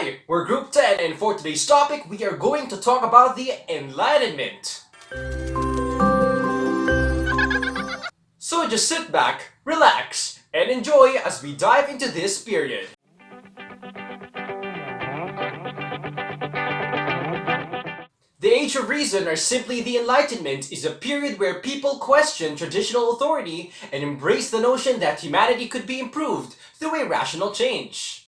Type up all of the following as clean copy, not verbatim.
Hi, we're Group 10 and for today's topic we are going to talk about the Enlightenment. So just sit back, relax, and enjoy as we dive into this period. The Age of Reason, or simply the Enlightenment, is a period where people question traditional authority and embrace the notion that humanity could be improved through a rational change.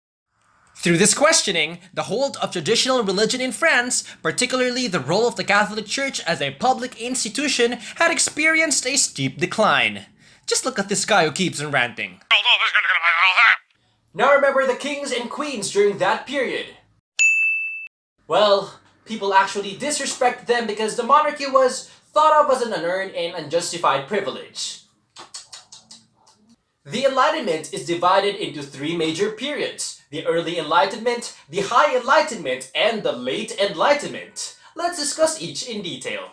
Through this questioning, the hold of traditional religion in France, particularly the role of the Catholic Church as a public institution, had experienced a steep decline. Just look at this guy who keeps on ranting. Now remember the kings and queens during that period. Well, people actually disrespect them because the monarchy was thought of as an unearned and unjustified privilege. The Enlightenment is divided into three major periods: the Early Enlightenment, the High Enlightenment, and the Late Enlightenment. Let's discuss each in detail.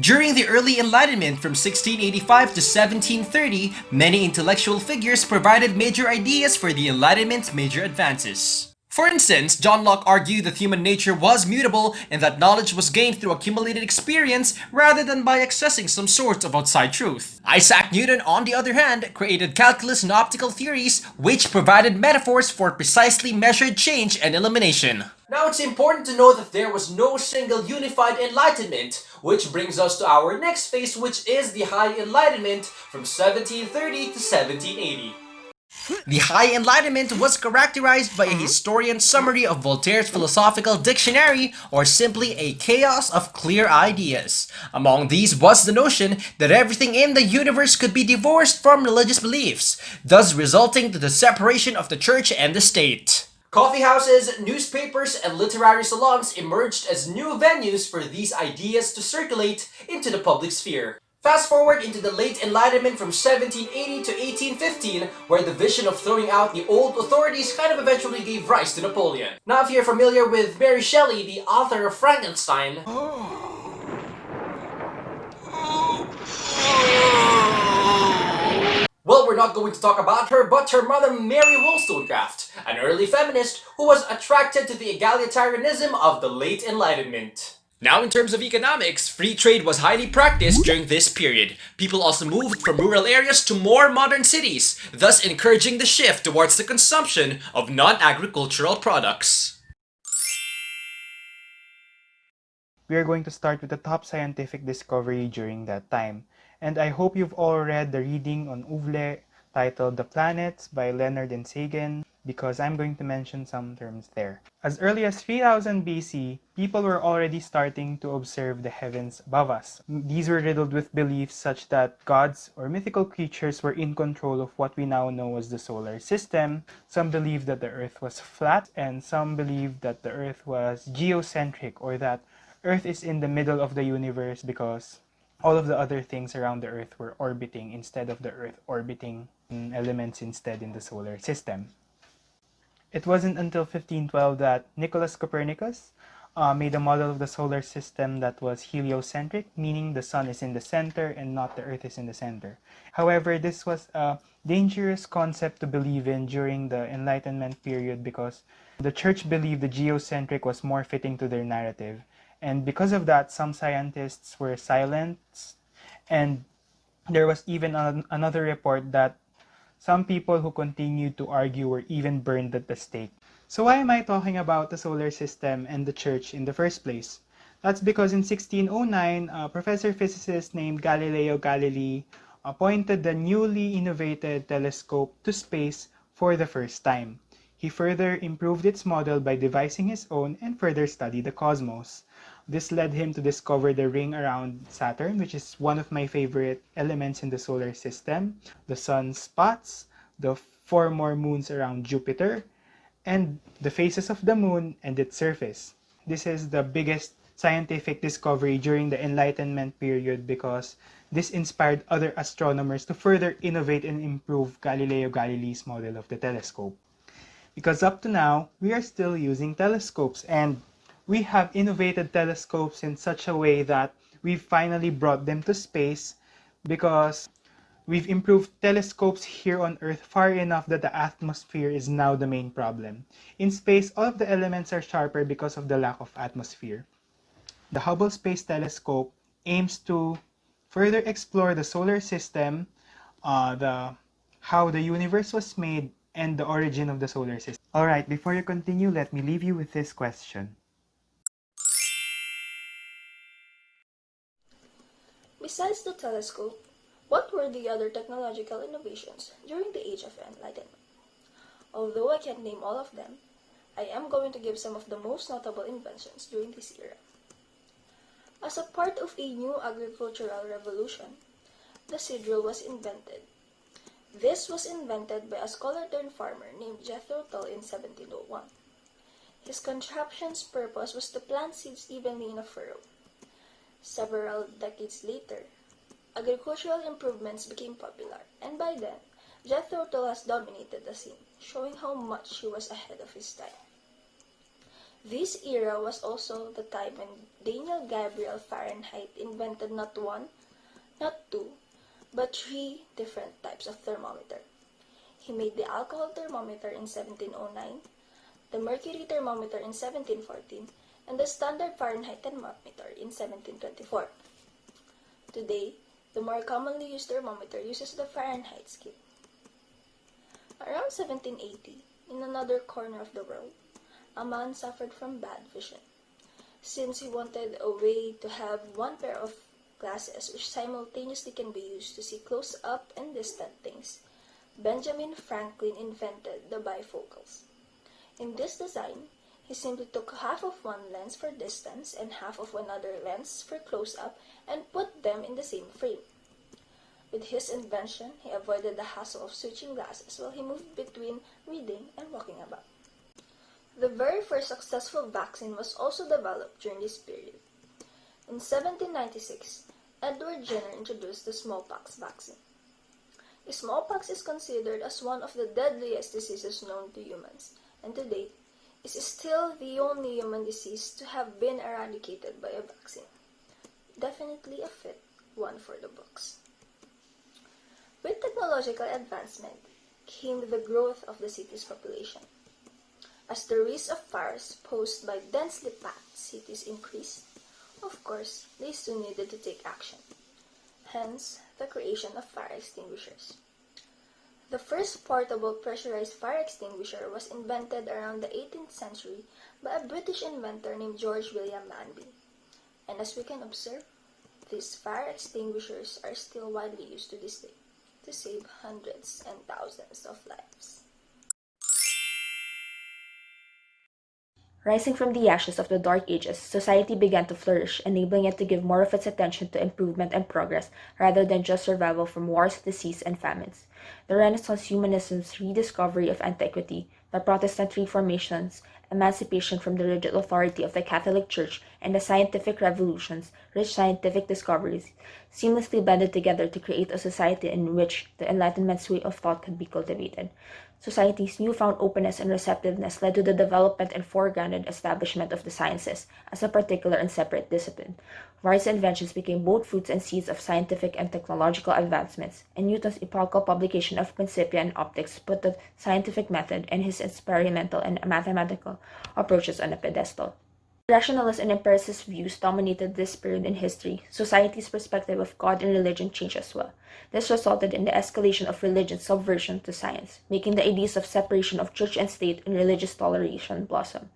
During the Early Enlightenment from 1685 to 1730, many intellectual figures provided major ideas for the Enlightenment's major advances. For instance, John Locke argued that human nature was mutable and that knowledge was gained through accumulated experience rather than by accessing some sort of outside truth. Isaac Newton, on the other hand, created calculus and optical theories which provided metaphors for precisely measured change and elimination. Now it's important to know that there was no single unified enlightenment, which brings us to our next phase, which is the High Enlightenment from 1730 to 1780. The High Enlightenment was characterized by a historian's summary of Voltaire's philosophical dictionary, or simply a chaos of clear ideas. Among these was the notion that everything in the universe could be divorced from religious beliefs, thus resulting to the separation of the church and the state. Coffee houses, newspapers, and literary salons emerged as new venues for these ideas to circulate into the public sphere. Fast forward into the Late Enlightenment from 1780 to 1815, where the vision of throwing out the old authorities kind of eventually gave rise to Napoleon. Now if you're familiar with Mary Shelley, the author of Frankenstein, well, we're not going to talk about her, but her mother Mary Wollstonecraft, an early feminist who was attracted to the egalitarianism of the Late Enlightenment. Now in terms of economics, free trade was highly practiced during this period. People also moved from rural areas to more modern cities, thus encouraging the shift towards the consumption of non-agricultural products. We are going to start with the top scientific discovery during that time. And I hope you've all read the reading on Uvle titled The Planets by Leonard and Sagan, because I'm going to mention some terms there. As early as 3000 BC, people were already starting to observe the heavens above us. These were riddled with beliefs such that gods or mythical creatures were in control of what we now know as the solar system. Some believed that the Earth was flat, and some believed that the Earth was geocentric, or that Earth is in the middle of the universe because all of the other things around the Earth were orbiting instead of the Earth orbiting elements instead in the solar system. It wasn't until 1512 that Nicholas Copernicus made a model of the solar system that was heliocentric, meaning the sun is in the center and not the Earth is in the center. However, this was a dangerous concept to believe in during the Enlightenment period because the church believed the geocentric was more fitting to their narrative. And because of that, some scientists were silenced, and there was even another report that some people who continued to argue were even burned at the stake. So why am I talking about the solar system and the church in the first place? That's because in 1609, a professor physicist named Galileo Galilei pointed the newly innovated telescope to space for the first time. He further improved its model by devising his own and further studied the cosmos. This led him to discover the ring around Saturn, which is one of my favorite elements in the solar system, the sun's spots, the 4 more moons around Jupiter, and the phases of the moon and its surface. This is the biggest scientific discovery during the Enlightenment period because this inspired other astronomers to further innovate and improve Galileo Galilei's model of the telescope. Because up to now, we are still using telescopes, and we have innovated telescopes in such a way that we've finally brought them to space because We've improved telescopes here on Earth far enough that the atmosphere is now the main problem. In space, all of the elements are sharper because of the lack of atmosphere. The Hubble Space Telescope aims to further explore the solar system, how the universe was made, and the origin of the solar system. Alright, before you continue, let me leave you with this question. Besides the telescope, what were the other technological innovations during the Age of Enlightenment? Although I can't name all of them, I am going to give some of the most notable inventions during this era. As a part of a new agricultural revolution, the seed drill was invented. This was invented by a scholar-turned-farmer named Jethro Tull in 1701. His contraption's purpose was to plant seeds evenly in a furrow. Several decades later, agricultural improvements became popular, and by then, Jethro Tull has dominated the scene, showing how much he was ahead of his time. This era was also the time when Daniel Gabriel Fahrenheit invented not one, not two, but three different types of thermometer. He made the alcohol thermometer in 1709, the mercury thermometer in 1714, and the standard Fahrenheit thermometer in 1724. Today, the more commonly used thermometer uses the Fahrenheit scale. Around 1780, in another corner of the world, a man suffered from bad vision. Since he wanted a way to have one pair of glasses which simultaneously can be used to see close up and distant things, Benjamin Franklin invented the bifocals. In this design, he simply took half of one lens for distance and half of another lens for close-up and put them in the same frame. With his invention, he avoided the hassle of switching glasses while he moved between reading and walking about. The very first successful vaccine was also developed during this period. In 1796, Edward Jenner introduced the smallpox vaccine. Smallpox is considered as one of the deadliest diseases known to humans, and to date, is still the only human disease to have been eradicated by a vaccine. Definitely a fit one for the books. With technological advancement came the growth of the city's population. As the risk of fires posed by densely packed cities increased, of course, they soon needed to take action. Hence, the creation of fire extinguishers. The first portable pressurized fire extinguisher was invented around the 18th century by a British inventor named George William Manby. And as we can observe, these fire extinguishers are still widely used to this day to save hundreds and thousands of lives. Rising from the ashes of the Dark Ages, society began to flourish, enabling it to give more of its attention to improvement and progress rather than just survival from wars, disease, and famines. The Renaissance humanism's rediscovery of antiquity, the Protestant Reformation's emancipation from the rigid authority of the Catholic Church, and the scientific revolution's rich scientific discoveries seamlessly blended together to create a society in which the Enlightenment's way of thought could be cultivated. Society's newfound openness and receptiveness led to the development and foregrounded establishment of the sciences as a particular and separate discipline. Various inventions became both fruits and seeds of scientific and technological advancements, and Newton's epochal publication of Principia in Optics put the scientific method and his experimental and mathematical approaches on a pedestal. Rationalist and empiricist views dominated this period in history. Society's perspective of God and religion changed as well. This resulted in the escalation of religion's subversion to science, making the ideas of separation of church and state and religious toleration blossom.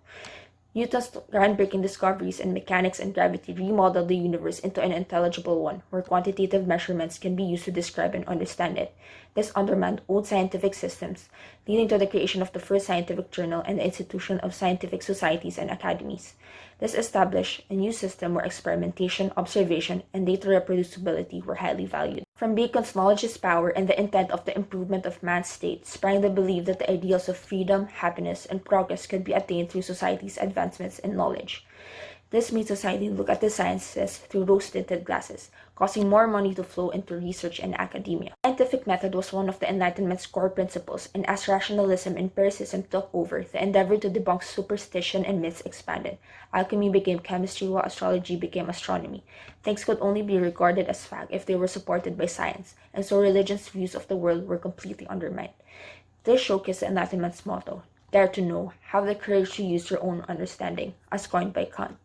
Newton's groundbreaking discoveries in mechanics and gravity remodeled the universe into an intelligible one, where quantitative measurements can be used to describe and understand it. This undermined old scientific systems, leading to the creation of the first scientific journal and the institution of scientific societies and academies. This established a new system where experimentation, observation, and data reproducibility were highly valued. From Bacon's knowledge is power and the intent of the improvement of man's state sprang the belief that the ideals of freedom, happiness, and progress could be attained through society's advancements in knowledge. This made society look at the sciences through rose-tinted glasses, causing more money to flow into research and academia. The scientific method was one of the Enlightenment's core principles, and as rationalism and empiricism took over, the endeavor to debunk superstition and myths expanded. Alchemy became chemistry while astrology became astronomy. Things could only be regarded as fact if they were supported by science, and so religion's views of the world were completely undermined. This showcased the Enlightenment's motto, "Dare to know, have the courage to use your own understanding," as coined by Kant.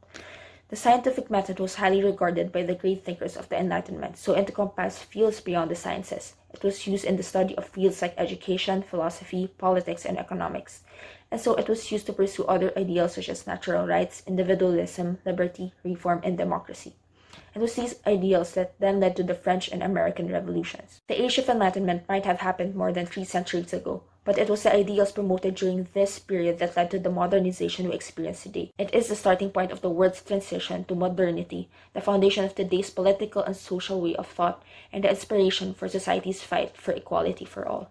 The scientific method was highly regarded by the great thinkers of the Enlightenment, so it encompassed fields beyond the sciences. It was used in the study of fields like education, philosophy, politics, and economics. And so it was used to pursue other ideals such as natural rights, individualism, liberty, reform, and democracy. It was these ideals that then led to the French and American revolutions. The Age of Enlightenment might have happened more than 3 centuries ago, but it was the ideals promoted during this period that led to the modernization we experience today. It is the starting point of the world's transition to modernity, the foundation of today's political and social way of thought, and the inspiration for society's fight for equality for all.